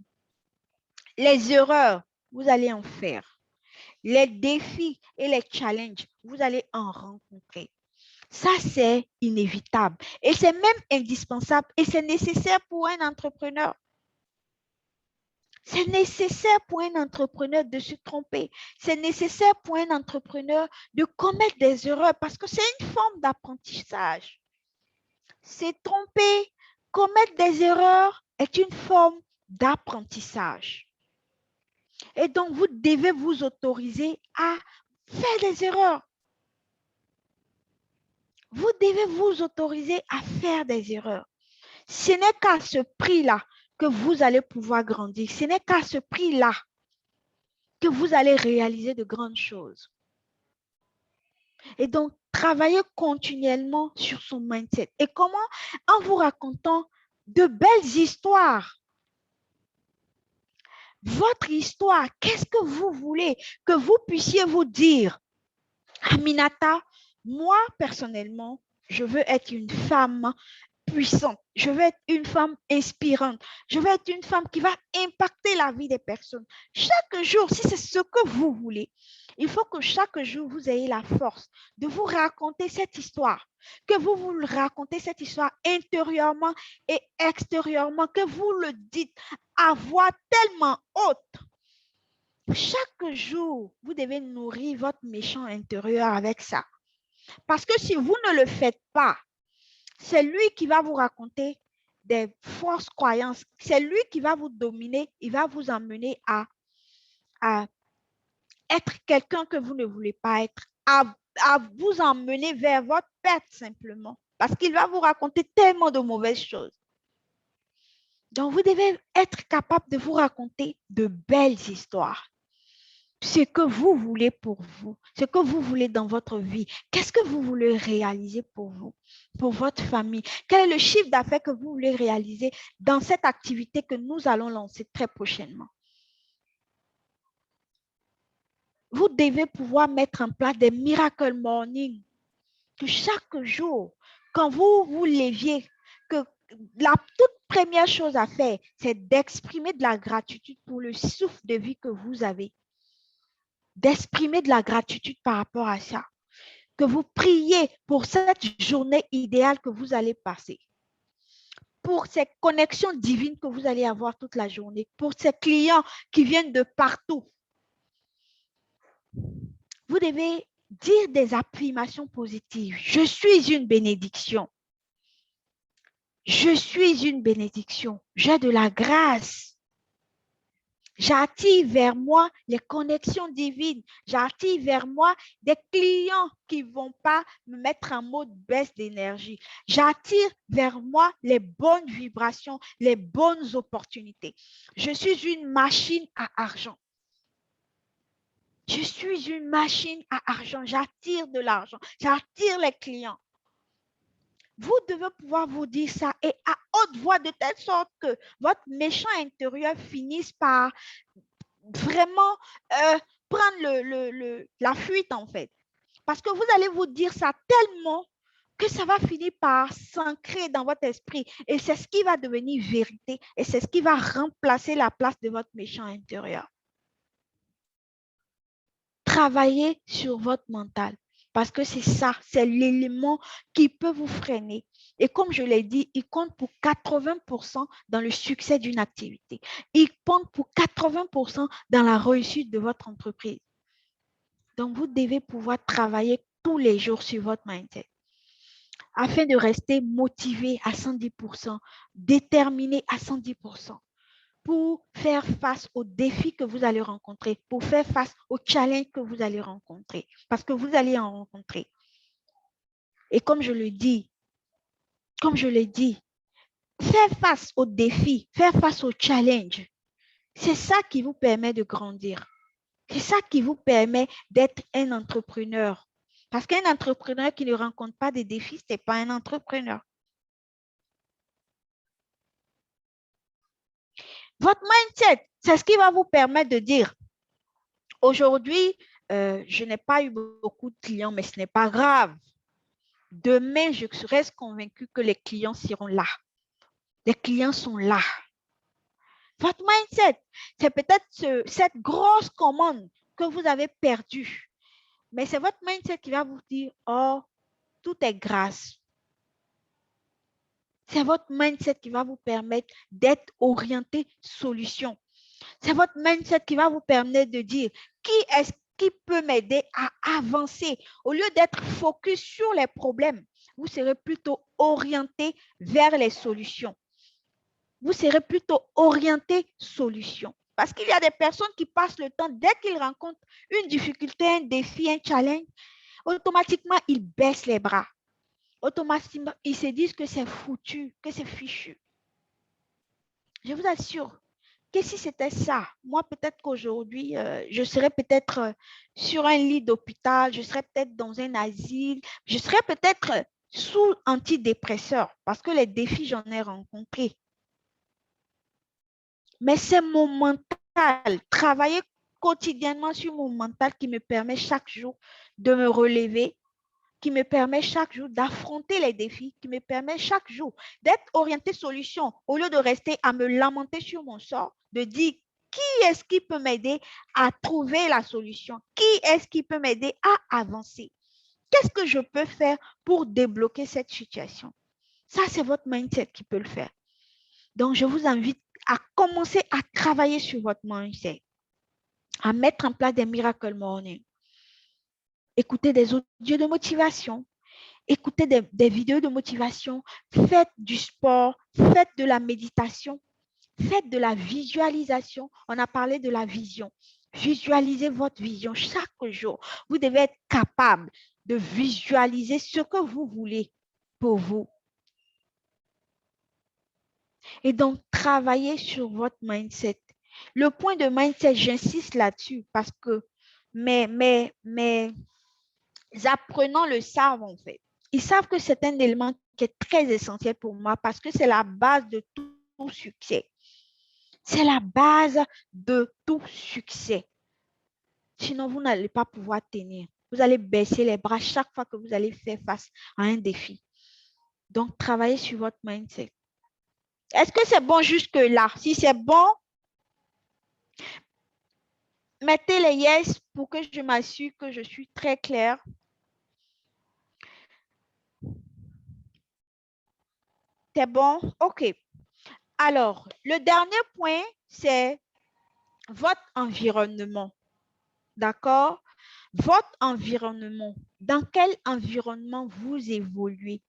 Les erreurs, vous allez en faire. Les défis et les challenges, vous allez en rencontrer. Ça, c'est inévitable. Et c'est même indispensable et c'est nécessaire pour un entrepreneur. C'est nécessaire pour un entrepreneur de se tromper. C'est nécessaire pour un entrepreneur de commettre des erreurs parce que c'est une forme d'apprentissage. C'est tromper, commettre des erreurs est une forme d'apprentissage. Et donc, vous devez vous autoriser à faire des erreurs. Vous devez vous autoriser à faire des erreurs. Ce n'est qu'à ce prix-là que vous allez pouvoir grandir. Ce n'est qu'à ce prix-là que vous allez réaliser de grandes choses. Et donc, travaillez continuellement sur son mindset. Et comment? En vous racontant de belles histoires. Votre histoire, qu'est-ce que vous voulez que vous puissiez vous dire? Aminata, moi, personnellement, je veux être une femme puissante. Je veux être une femme inspirante. Je veux être une femme qui va impacter la vie des personnes. Chaque jour, si c'est ce que vous voulez, il faut que chaque jour, vous ayez la force de vous raconter cette histoire, que vous vous racontez cette histoire intérieurement et extérieurement, que vous le dites à voix tellement haute. Chaque jour, vous devez nourrir votre méchant intérieur avec ça. Parce que si vous ne le faites pas, c'est lui qui va vous raconter des fausses croyances. C'est lui qui va vous dominer. Il va vous emmener à être quelqu'un que vous ne voulez pas être, à vous emmener vers votre perte simplement. Parce qu'il va vous raconter tellement de mauvaises choses. Donc, vous devez être capable de vous raconter de belles histoires. Ce que vous voulez pour vous, ce que vous voulez dans votre vie. Qu'est-ce que vous voulez réaliser pour vous, pour votre famille? Quel est le chiffre d'affaires que vous voulez réaliser dans cette activité que nous allons lancer très prochainement? Vous devez pouvoir mettre en place des miracle morning, que chaque jour, quand vous vous leviez, que la toute première chose à faire, c'est d'exprimer de la gratitude pour le souffle de vie que vous avez. D'exprimer de la gratitude par rapport à ça. Que vous priez pour cette journée idéale que vous allez passer. Pour ces connexions divines que vous allez avoir toute la journée. Pour ces clients qui viennent de partout. Vous devez dire des affirmations positives. Je suis une bénédiction. Je suis une bénédiction. J'ai de la grâce. J'attire vers moi les connexions divines. J'attire vers moi des clients qui ne vont pas me mettre en mode baisse d'énergie. J'attire vers moi les bonnes vibrations, les bonnes opportunités. Je suis une machine à argent. Je suis une machine à argent. J'attire de l'argent. J'attire les clients. Vous devez pouvoir vous dire ça et à haute voix de telle sorte que votre méchant intérieur finisse par vraiment prendre la fuite en fait. Parce que vous allez vous dire ça tellement que ça va finir par s'ancrer dans votre esprit. Et c'est ce qui va devenir vérité. Et c'est ce qui va remplacer la place de votre méchant intérieur. Travaillez sur votre mental. Parce que c'est ça, c'est l'élément qui peut vous freiner. Et comme je l'ai dit, il compte pour 80% dans le succès d'une activité. Il compte pour 80% dans la réussite de votre entreprise. Donc, vous devez pouvoir travailler tous les jours sur votre mindset afin de rester motivé à 110%, déterminé à 110%. Pour faire face aux défis que vous allez rencontrer, pour faire face aux challenges que vous allez rencontrer, parce que vous allez en rencontrer. Et comme je l'ai dit, faire face aux défis, faire face aux challenges, c'est ça qui vous permet de grandir. C'est ça qui vous permet d'être un entrepreneur. Parce qu'un entrepreneur qui ne rencontre pas des défis, ce n'est pas un entrepreneur. Votre mindset, c'est ce qui va vous permettre de dire, aujourd'hui, je n'ai pas eu beaucoup de clients, mais ce n'est pas grave. Demain, je reste convaincue que les clients seront là. Les clients sont là. Votre mindset, c'est peut-être cette grosse commande que vous avez perdue. Mais c'est votre mindset qui va vous dire, oh, tout est grâce. C'est votre mindset qui va vous permettre d'être orienté solution. C'est votre mindset qui va vous permettre de dire qui est-ce qui peut m'aider à avancer. Au lieu d'être focus sur les problèmes, vous serez plutôt orienté vers les solutions. Vous serez plutôt orienté solution. Parce qu'il y a des personnes qui passent le temps, dès qu'ils rencontrent une difficulté, un défi, un challenge, automatiquement, ils baissent les bras. Automatiquement, ils se disent que c'est foutu, que c'est fichu. Je vous assure que si c'était ça, moi, peut-être qu'aujourd'hui, je serais peut-être sur un lit d'hôpital, je serais peut-être dans un asile, je serais peut-être sous antidépresseur parce que les défis, j'en ai rencontrés. Mais c'est mon mental, travailler quotidiennement sur mon mental qui me permet chaque jour de me relever, qui me permet chaque jour d'affronter les défis, qui me permet chaque jour d'être orienté solution au lieu de rester à me lamenter sur mon sort, de dire qui est-ce qui peut m'aider à trouver la solution, qui est-ce qui peut m'aider à avancer, qu'est-ce que je peux faire pour débloquer cette situation. Ça, c'est votre mindset qui peut le faire. Donc, je vous invite à commencer à travailler sur votre mindset, à mettre en place des miracle morning. Écoutez des audios de motivation, écoutez des vidéos de motivation, faites du sport, faites de la méditation, faites de la visualisation. On a parlé de la vision. Visualisez votre vision chaque jour. Vous devez être capable de visualiser ce que vous voulez pour vous. Et donc, travaillez sur votre mindset. Le point de mindset, j'insiste là-dessus parce que mes apprenants le savent en fait. Ils savent que c'est un élément qui est très essentiel pour moi parce que c'est la base de tout succès. C'est la base de tout succès. Sinon, vous n'allez pas pouvoir tenir. Vous allez baisser les bras chaque fois que vous allez faire face à un défi. Donc, travaillez sur votre mindset. Est-ce que c'est bon jusque-là? Si c'est bon, mettez les yes pour que je m'assure que je suis très claire. C'est bon? OK. Alors, le dernier point, c'est votre environnement. D'accord? Votre environnement. Dans quel environnement vous évoluez?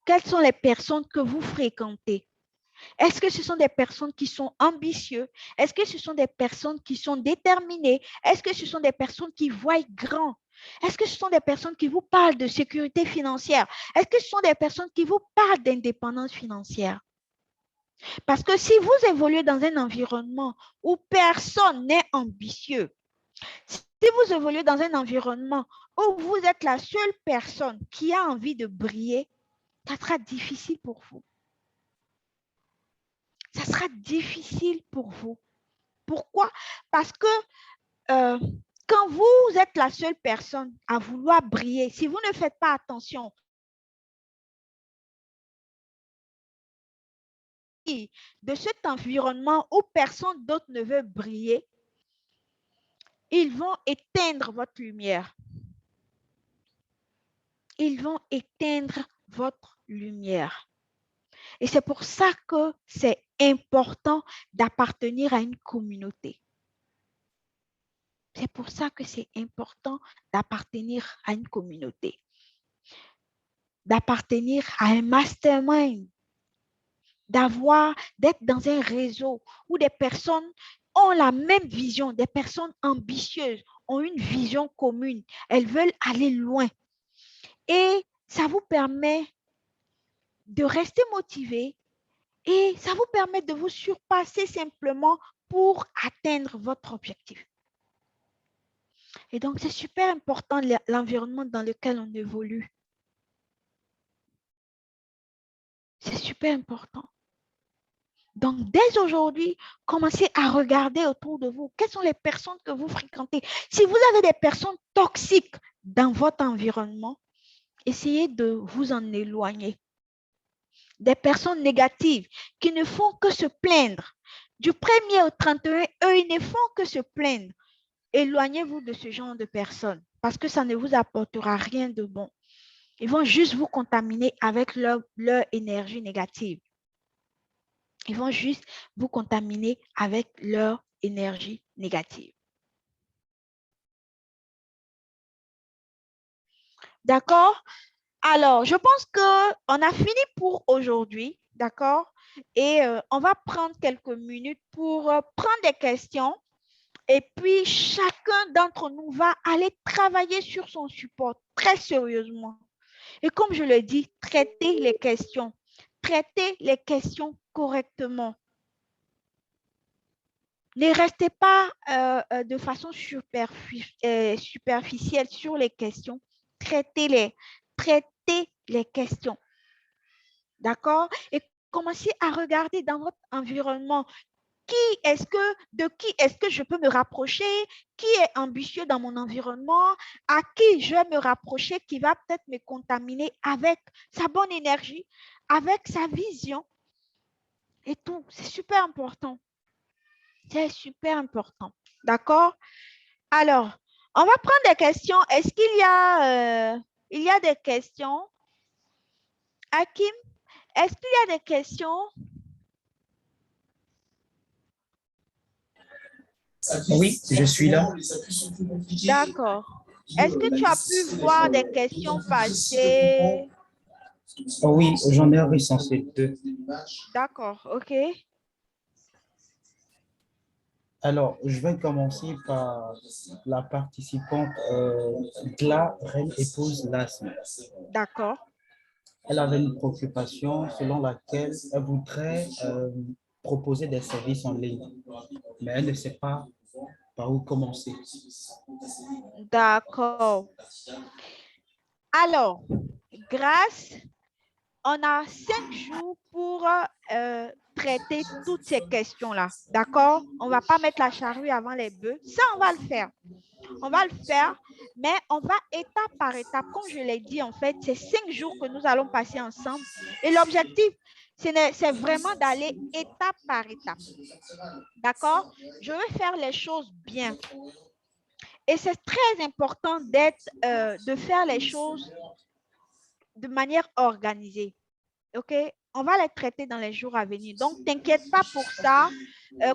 Quelles sont les personnes que vous fréquentez? Est-ce que ce sont des personnes qui sont ambitieuses? Est-ce que ce sont des personnes qui sont déterminées? Est-ce que ce sont des personnes qui voient grand? Est-ce que ce sont des personnes qui vous parlent de sécurité financière? Est-ce que ce sont des personnes qui vous parlent d'indépendance financière? Parce que si vous évoluez dans un environnement où personne n'est ambitieux, si vous évoluez dans un environnement où vous êtes la seule personne qui a envie de briller, ça sera difficile pour vous. Ça sera difficile pour vous. Pourquoi? Parce que quand vous êtes la seule personne à vouloir briller, si vous ne faites pas attention de cet environnement où personne d'autre ne veut briller, ils vont éteindre votre lumière. Ils vont éteindre votre lumière. Et c'est pour ça que c'est important d'appartenir à une communauté. C'est pour ça que c'est important d'appartenir à une communauté, d'appartenir à un mastermind, d'être dans un réseau où des personnes ont la même vision, des personnes ambitieuses, ont une vision commune, elles veulent aller loin. Et ça vous permet de rester motivé et ça vous permet de vous surpasser simplement pour atteindre votre objectif. Et donc, c'est super important l'environnement dans lequel on évolue. C'est super important. Donc, dès aujourd'hui, commencez à regarder autour de vous. Quelles sont les personnes que vous fréquentez? Si vous avez des personnes toxiques dans votre environnement, essayez de vous en éloigner. Des personnes négatives qui ne font que se plaindre. Du 1er au 31, eux, ils ne font que se plaindre. Éloignez-vous de ce genre de personnes parce que ça ne vous apportera rien de bon. Ils vont juste vous contaminer avec leur énergie négative. Ils vont juste vous contaminer avec leur énergie négative. D'accord? Alors, je pense qu'on a fini pour aujourd'hui. D'accord? Et on va prendre quelques minutes pour prendre des questions. Et puis, chacun d'entre nous va aller travailler sur son support très sérieusement. Et comme je le dis, traitez les questions. Traitez les questions correctement. Ne restez pas de façon superficielle sur les questions. Traitez-les. Traitez les questions. D'accord? Et commencez à regarder dans votre environnement de qui est-ce que je peux me rapprocher? Qui est ambitieux dans mon environnement? À qui je vais me rapprocher qui va peut-être me contaminer avec sa bonne énergie, avec sa vision et tout. C'est super important. C'est super important. D'accord? Alors, on va prendre des questions. Est-ce qu'il y a des questions? Hakim, est-ce qu'il y a des questions? Oui, je suis là. D'accord. Est-ce que tu as pu voir des questions passer? Oh oui, j'en ai recensé 2. D'accord, ok. Alors, je vais commencer par la participante Gla, reine épouse Lasme. D'accord. Elle avait une préoccupation selon laquelle elle voudrait proposer des services en ligne, mais elle ne sait pas par où commencer. D'accord. Alors, grâce, on a 5 jours pour traiter toutes ces questions-là. D'accord? On ne va pas mettre la charrue avant les bœufs. Ça, on va le faire. On va le faire, mais on va étape par étape. Comme je l'ai dit, en fait, c'est 5 jours que nous allons passer ensemble. Et l'objectif, c'est vraiment d'aller étape par étape. D'accord? Je veux faire les choses bien. Et c'est très important de faire les choses de manière organisée. OK? on va les traiter dans les jours à venir. Donc, t'inquiète pas pour ça.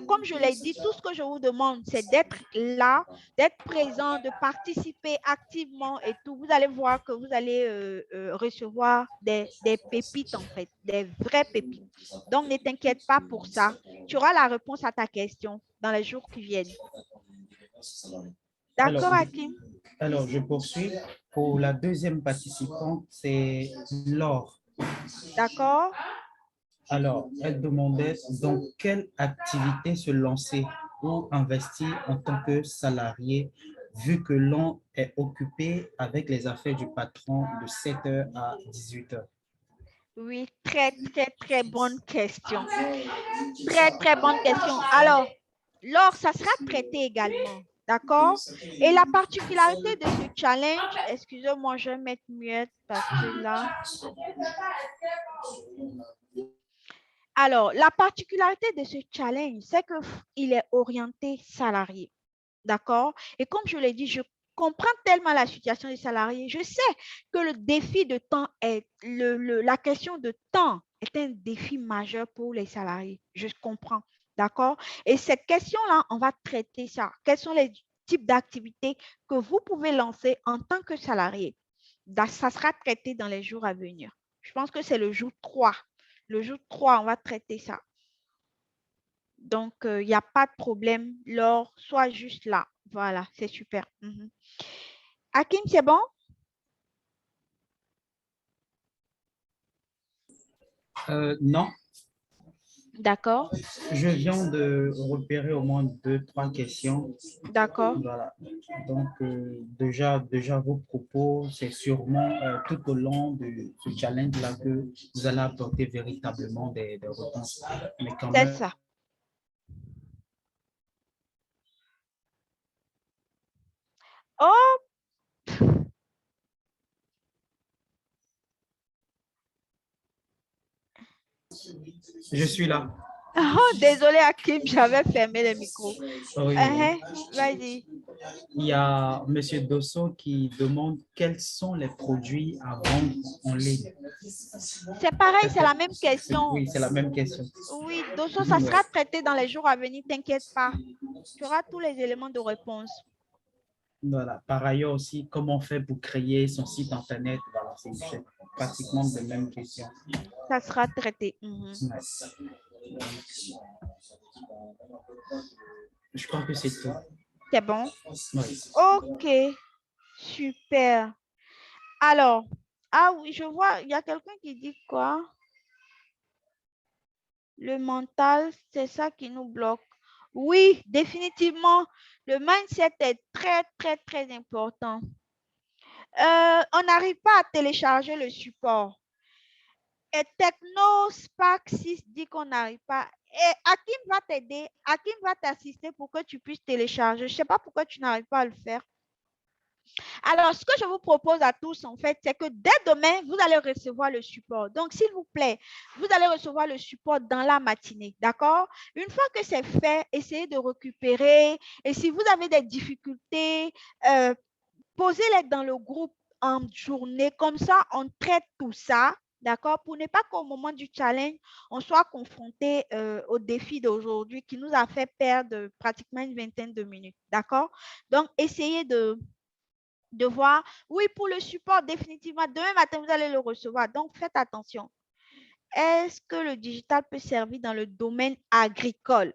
Comme je l'ai dit, tout ce que je vous demande, c'est d'être là, d'être présent, de participer activement et tout. Vous allez voir que vous allez recevoir des pépites, en fait, des vraies pépites. Donc, ne t'inquiète pas pour ça. Tu auras la réponse à ta question dans les jours qui viennent. Alors, D'accord, Hakim? alors, je poursuis. Pour la deuxième participante, c'est Laure. D'accord? Alors, elle demandait dans quelle activité se lancer ou investir en tant que salarié, vu que l'on est occupé avec les affaires du patron de 7 heures à 18 heures. Oui, très, très, très bonne question. Très, très bonne question. Alors, Laure, ça sera traité également. D'accord? Et la particularité de ce challenge, excusez-moi, je vais mettre muette parce que là. Alors, la particularité de ce challenge, c'est qu'il est orienté salarié. D'accord? Et comme je l'ai dit, je comprends tellement la situation des salariés. Je sais que le défi de temps est, la question de temps est un défi majeur pour les salariés. Je comprends. D'accord? Et cette question-là, on va traiter ça. Quels sont les types d'activités que vous pouvez lancer en tant que salarié? Ça sera traité dans les jours à venir. Je pense que c'est le jour 3. Le jour 3, on va traiter ça. Donc, il n'y a pas de problème. Laure, sois juste là. Voilà, c'est super. Hakim, c'est bon? Non, D'accord. je viens de repérer au moins 2, 3 questions. D'accord. Voilà. Donc, déjà, vos propos, c'est sûrement tout au long de ce challenge-là que vous allez apporter véritablement des réponses. Mais quand C'est même, ça. Oh, je suis là. oh, désolé, Hakim, j'avais fermé le micro. Oui. Vas-y. Il y a M. Dosso qui demande quels sont les produits à vendre en ligne. C'est pareil, c'est la même question. Oui, c'est la même question. Oui, Dosso, ça sera traité dans les jours à venir, t'inquiète pas. Tu auras tous les éléments de réponse. Voilà. Par ailleurs aussi, comment on fait pour créer son site internet? Voilà, c'est pratiquement les mêmes questions. Ça sera traité. Ouais. Je crois que c'est tout. C'est bon? Oui. Ok, super. Alors, ah oui, je vois, il y a quelqu'un qui dit quoi? Le mental, c'est ça qui nous bloque. Oui, définitivement, le mindset est très, très, très important. On n'arrive pas à télécharger le support. Et Techno Spark 6 dit qu'on n'arrive pas. Et Hakim va t'aider, Hakim va t'assister pour que tu puisses télécharger. Je ne sais pas pourquoi tu n'arrives pas à le faire. Alors, ce que je vous propose à tous, en fait, c'est que dès demain, vous allez recevoir le support. Donc, s'il vous plaît, vous allez recevoir le support dans la matinée, d'accord? Une fois que c'est fait, essayez de récupérer. Et si vous avez des difficultés, posez-les dans le groupe en journée. Comme ça, on traite tout ça. D'accord? Pour ne pas qu'au moment du challenge, on soit confronté au défi d'aujourd'hui qui nous a fait perdre pratiquement une vingtaine de minutes. D'accord? Donc, essayez de voir. Oui, pour le support, définitivement, demain matin, vous allez le recevoir. Donc, faites attention. Est-ce que le digital peut servir dans le domaine agricole?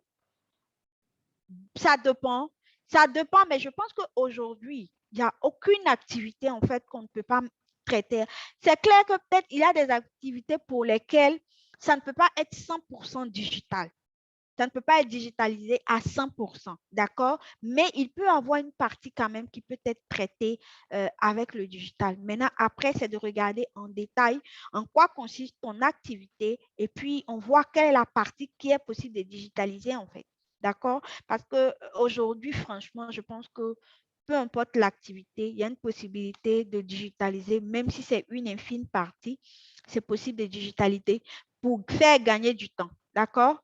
Ça dépend. Ça dépend, mais je pense qu'aujourd'hui, il n'y a aucune activité, en fait, qu'on ne peut pas traiter. C'est clair que peut-être il y a des activités pour lesquelles ça ne peut pas être 100% digital. Ça ne peut pas être digitalisé à 100%, d'accord? Mais il peut avoir une partie quand même qui peut être traitée avec le digital. Maintenant, après, c'est de regarder en détail en quoi consiste ton activité et puis on voit quelle est la partie qui est possible de digitaliser en fait, d'accord? Parce qu'aujourd'hui, franchement, je pense que peu importe l'activité, il y a une possibilité de digitaliser, même si c'est une infime partie, c'est possible de digitaliser pour faire gagner du temps, d'accord?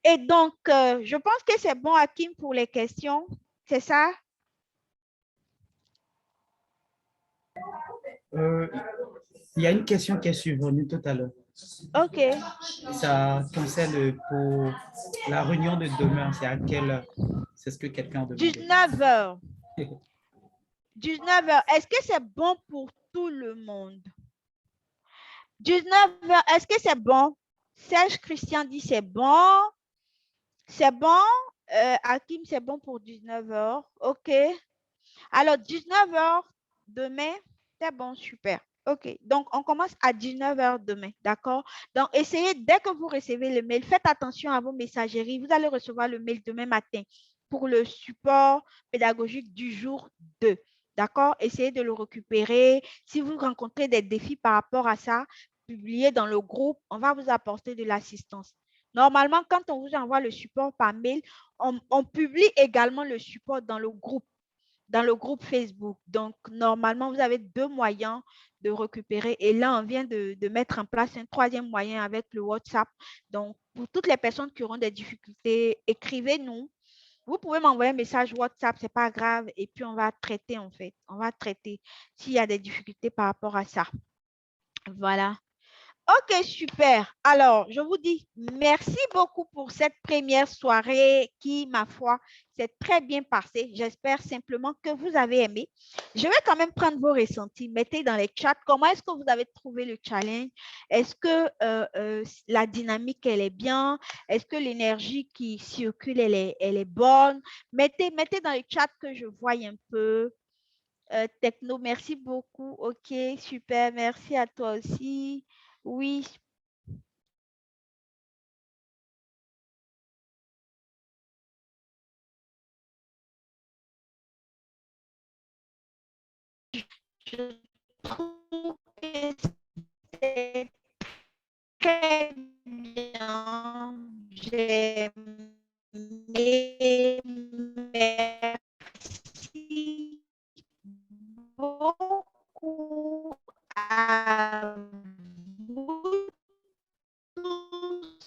Et donc, je pense que c'est bon, Hakim, pour les questions. C'est ça? Il y a une question qui est survenue tout à l'heure. OK. Ça concerne pour la réunion de demain. C'est à quelle heure? C'est ce que quelqu'un a demandé. 19h. 19h. Est-ce que c'est bon pour tout le monde? 19h, est-ce que c'est bon? Serge Christian dit c'est bon. C'est bon. Hakim, c'est bon pour 19h. OK. Alors, 19h demain, c'est bon, super. OK. Donc, on commence à 19h demain. D'accord? Donc, essayez, dès que vous recevez le mail, faites attention à vos messageries. Vous allez recevoir le mail demain matin pour le support pédagogique du jour 2. D'accord? Essayez de le récupérer. Si vous rencontrez des défis par rapport à ça, publiez dans le groupe. On va vous apporter de l'assistance. Normalement, quand on vous envoie le support par mail, on publie également le support dans le groupe Facebook. Donc, normalement, vous avez deux moyens de récupérer. Et là, on vient de mettre en place un troisième moyen avec le WhatsApp. Donc, pour toutes les personnes qui auront des difficultés, écrivez-nous. Vous pouvez m'envoyer un message WhatsApp, c'est pas grave. Et puis, on va traiter, en fait. On va traiter s'il y a des difficultés par rapport à ça. Voilà. Ok, super. Alors, je vous dis merci beaucoup pour cette première soirée qui, ma foi, s'est très bien passée. J'espère simplement que vous avez aimé. Je vais quand même prendre vos ressentis. Mettez dans les chats comment est-ce que vous avez trouvé le challenge. Est-ce que la dynamique, elle est bien? Est-ce que l'énergie qui circule, elle est bonne? Mettez dans les chats que je voie un peu. Techno, merci beaucoup. Ok, super. Merci à toi aussi. Oui, je trouve que c'est très bien. J'ai aimé. Merci beaucoup à vous tous.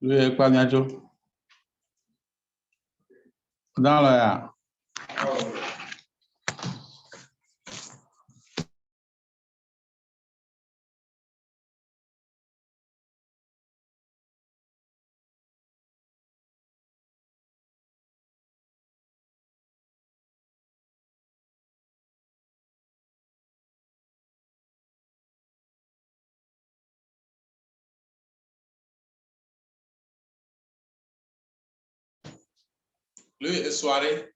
Lui, quoi, Niajo? Dans le. Lui, soirée.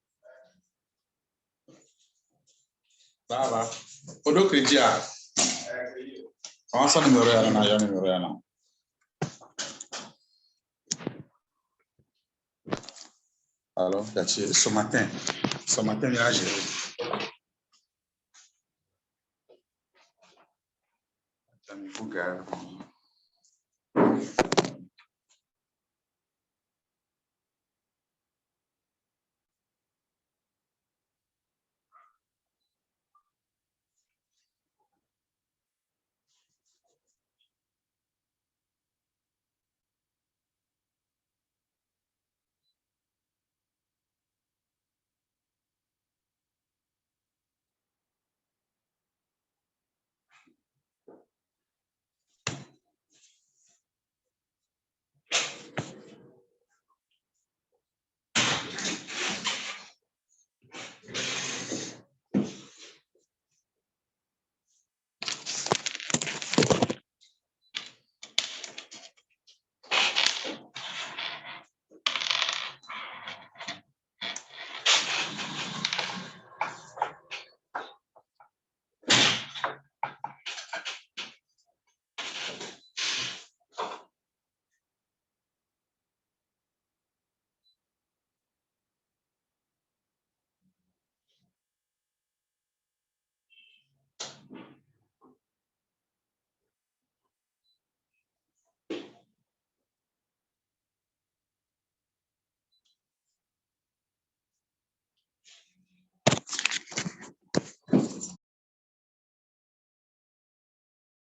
Va. Odo crédit. Comment ça numéro là, numéro là. Alors, ce matin, il a géré. Vous gars.